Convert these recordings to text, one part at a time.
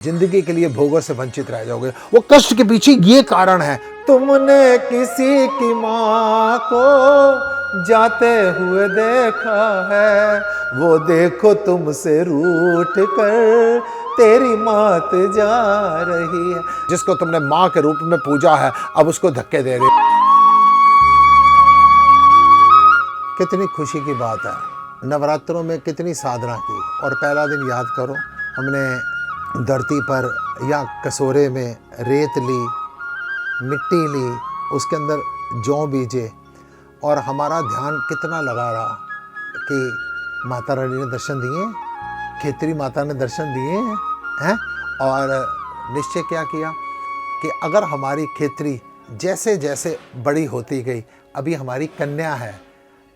जिंदगी के लिए भोगों से वंचित रह जाओगे। वो कष्ट के पीछे ये कारण है, तुमने किसी की माँ को जाते हुए देखा है, वो देखो तुमसे रूठ कर तेरी मात जा रही है। जिसको तुमने माँ के रूप में पूजा है, अब उसको धक्के दे रहे हो। कितनी खुशी की बात है, नवरात्रों में कितनी साधना की, और पहला दिन याद करो, हमने धरती पर या कसोरे में रेत ली, मिट्टी ली, उसके अंदर जौ बीजे, और हमारा ध्यान कितना लगा रहा कि माता रानी ने दर्शन दिए, खेतरी माता ने दर्शन दिए हैं। और निश्चय क्या किया कि अगर हमारी खेतरी जैसे जैसे बड़ी होती गई, अभी हमारी कन्या है,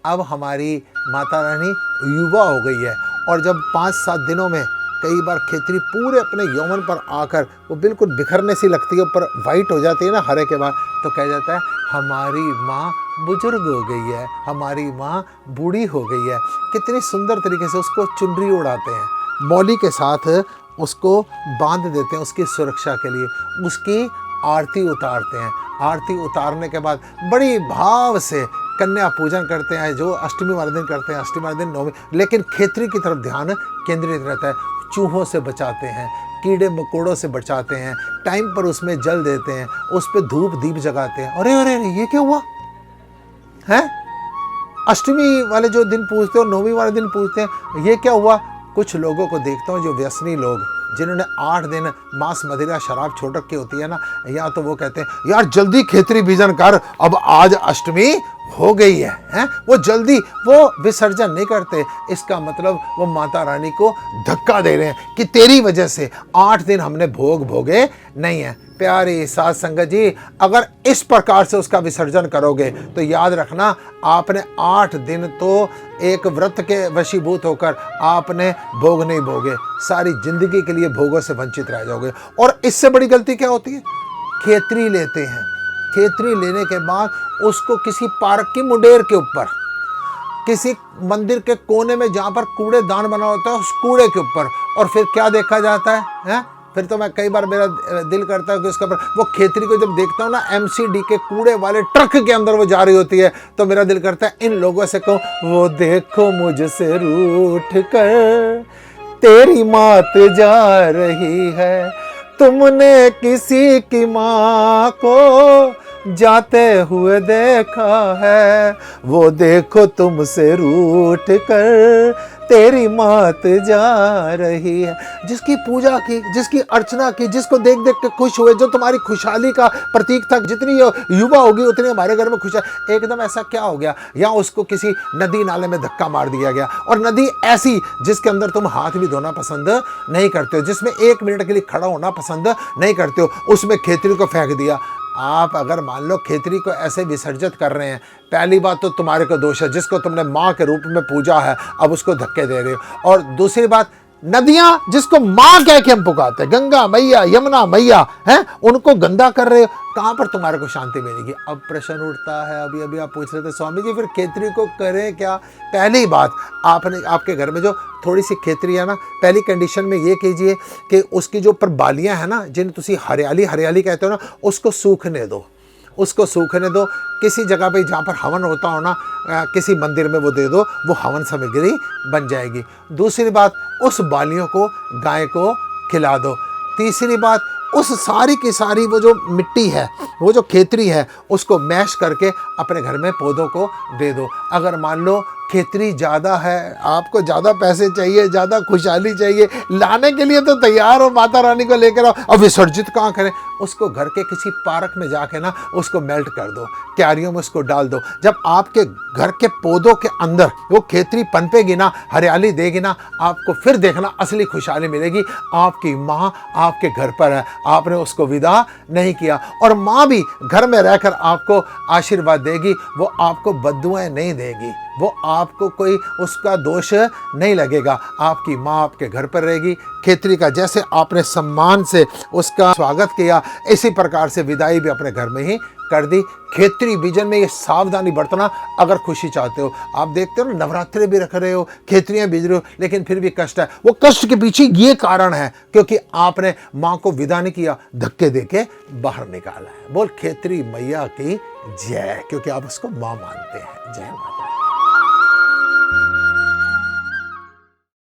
अब हमारी माता रानी युवा हो गई है, और जब 5-7 दिनों में कई बार खेतरी पूरे अपने यौवन पर आकर वो बिल्कुल बिखरने सी लगती है, ऊपर वाइट हो जाती है ना हरे के बाद, तो कहा जाता है हमारी माँ बुजुर्ग हो गई है, हमारी माँ बूढ़ी हो गई है। कितनी सुंदर तरीके से उसको चुनरी उड़ाते हैं, मौली के साथ उसको बांध देते हैं उसकी सुरक्षा के लिए, उसकी आरती उतारते हैं। आरती उतारने के बाद बड़ी भाव से कन्या पूजन करते हैं, जो अष्टमी वाले दिन करते हैं, अष्टमी वाले दिन नौमी, लेकिन खेतरी की तरफ ध्यान केंद्रित रहता है। चूहों से बचाते हैं, कीड़े मकोड़ों से बचाते हैं, टाइम पर उसमें जल देते हैं, उस पर धूप दीप जगाते हैं। अरे अरे अरे ये क्या हुआ है? अष्टमी वाले जो दिन पूजते हो, नौमी वाले दिन पूजते हैं, ये क्या हुआ? कुछ लोगों को देखता हूँ जो व्यसनी लोग, जिन्होंने 8 दिन मांस मदिरा शराब छोड़ रखी होती है ना, या तो वो कहते हैं यार जल्दी खेतरी बीजन कर, अब आज अष्टमी हो गई है, हैं? वो जल्दी वो विसर्जन नहीं करते। इसका मतलब वो माता रानी को धक्का दे रहे हैं कि तेरी वजह से 8 दिन हमने भोग भोगे नहीं है। प्यारी साध संगत जी, अगर इस प्रकार से उसका विसर्जन करोगे तो याद रखना, आपने 8 दिन तो एक व्रत के वशीभूत होकर आपने भोग नहीं भोगे, सारी जिंदगी के लिए भोगों से वंचित रह जाओगे। और इससे बड़ी गलती क्या होती है? खेतरी लेते हैं, खेतरी लेने के बाद उसको किसी पार्क की मुंडेर के ऊपर, किसी मंदिर के कोने में जहाँ पर कूड़ेदान बना होता है, उस कूड़े के ऊपर, और फिर क्या देखा जाता है? फिर तो मैं कई बार मेरा दिल करता है कि उसके ऊपर वो खेतरी को जब देखता हूँ ना, MCD के कूड़े वाले ट्रक के अंदर वो जा रही होती है, तो मेरा दिल करता है इन लोगों से कहूँ, वो देखो मुझसे रूठ कर तेरी मात जा रही है, तुमने किसी की माँ को जाते हुए देखा है, वो देखो तुमसे रूठ कर तेरी मात जा रही है। जिसकी पूजा की, जिसकी अर्चना की, जिसको देख देख के खुश हुए, जो तुम्हारी खुशहाली का प्रतीक था, जितनी युवा होगी उतनी हमारे घर में खुश है, एकदम ऐसा क्या हो गया? या उसको किसी नदी नाले में धक्का मार दिया गया, और नदी ऐसी जिसके अंदर तुम हाथ भी धोना पसंद नहीं करते हो, जिसमें 1 मिनट के लिए खड़ा होना पसंद नहीं करते हो, उसमें खेतरी को फेंक दिया। आप अगर मान लो खेतरी को ऐसे विसर्जित कर रहे हैं, पहली बात तो तुम्हारे को दोष है, जिसको तुमने माँ के रूप में पूजा है, अब उसको धक्के दे रहे हो। और दूसरी बात, नदियां जिसको माँ कह के हम पुकारते हैं, गंगा मैया, यमुना मैया, हैं, उनको गंदा कर रहे हो, कहाँ पर तुम्हारे को शांति मिलेगी? अब प्रश्न उठता है, अभी आप पूछ रहे थे स्वामी जी फिर खेतरी को करें क्या? पहली बात, आपने आपके घर में जो थोड़ी सी खेतरी है ना, पहली कंडीशन में ये कीजिए कि उसकी जो ऊपर बालियाँ हैं ना, जिन तुसी हरियाली हरियाली कहते हो ना, उसको सूखने दो, उसको सूखने दो। किसी जगह पे जहाँ पर हवन होता हो ना, किसी मंदिर में वो दे दो, वो हवन सामग्री बन जाएगी। दूसरी बात, उस बालियों को गाय को खिला दो। तीसरी बात, उस सारी की सारी वो जो मिट्टी है, वो जो खेतरी है, उसको मैश करके अपने घर में पौधों को दे दो। अगर मान लो खेतरी ज़्यादा है, आपको ज़्यादा पैसे चाहिए, ज़्यादा खुशहाली चाहिए, लाने के लिए तो तैयार हो, माता रानी को लेकर आओ, अब विसर्जित कहाँ करें? उसको घर के किसी पार्क में जाके ना उसको मेल्ट कर दो, क्यारियों में उसको डाल दो। जब आपके घर के पौधों के अंदर वो खेतरी पनपेगी ना, हरियाली देगी ना, आपको फिर देखना असली खुशहाली मिलेगी। आपकी माँ आपके घर पर है, आपने उसको विदा नहीं किया, और माँ भी घर में रहकर आपको आशीर्वाद देगी, वो आपको बद्दुआएं नहीं देगी, वो आपको कोई उसका दोष नहीं लगेगा। आपकी माँ आपके घर पर रहेगी। खेतरी का जैसे आपने सम्मान से उसका स्वागत किया, इसी प्रकार से विदाई भी अपने घर में ही कर दी। खेतरी बीजन में ये सावधानी बरतना अगर खुशी चाहते हो। आप देखते हो ना, नवरात्रे भी रख रहे हो, खेतरियां बीज रहे हो, लेकिन फिर भी कष्ट है। वो कष्ट के पीछे ये कारण है क्योंकि आपने मां को विदा नहीं किया, धक्के देके बाहर निकाला है। बोल खेतरी मैया की जय, क्योंकि आप उसको मां मानते हैं। जय माता।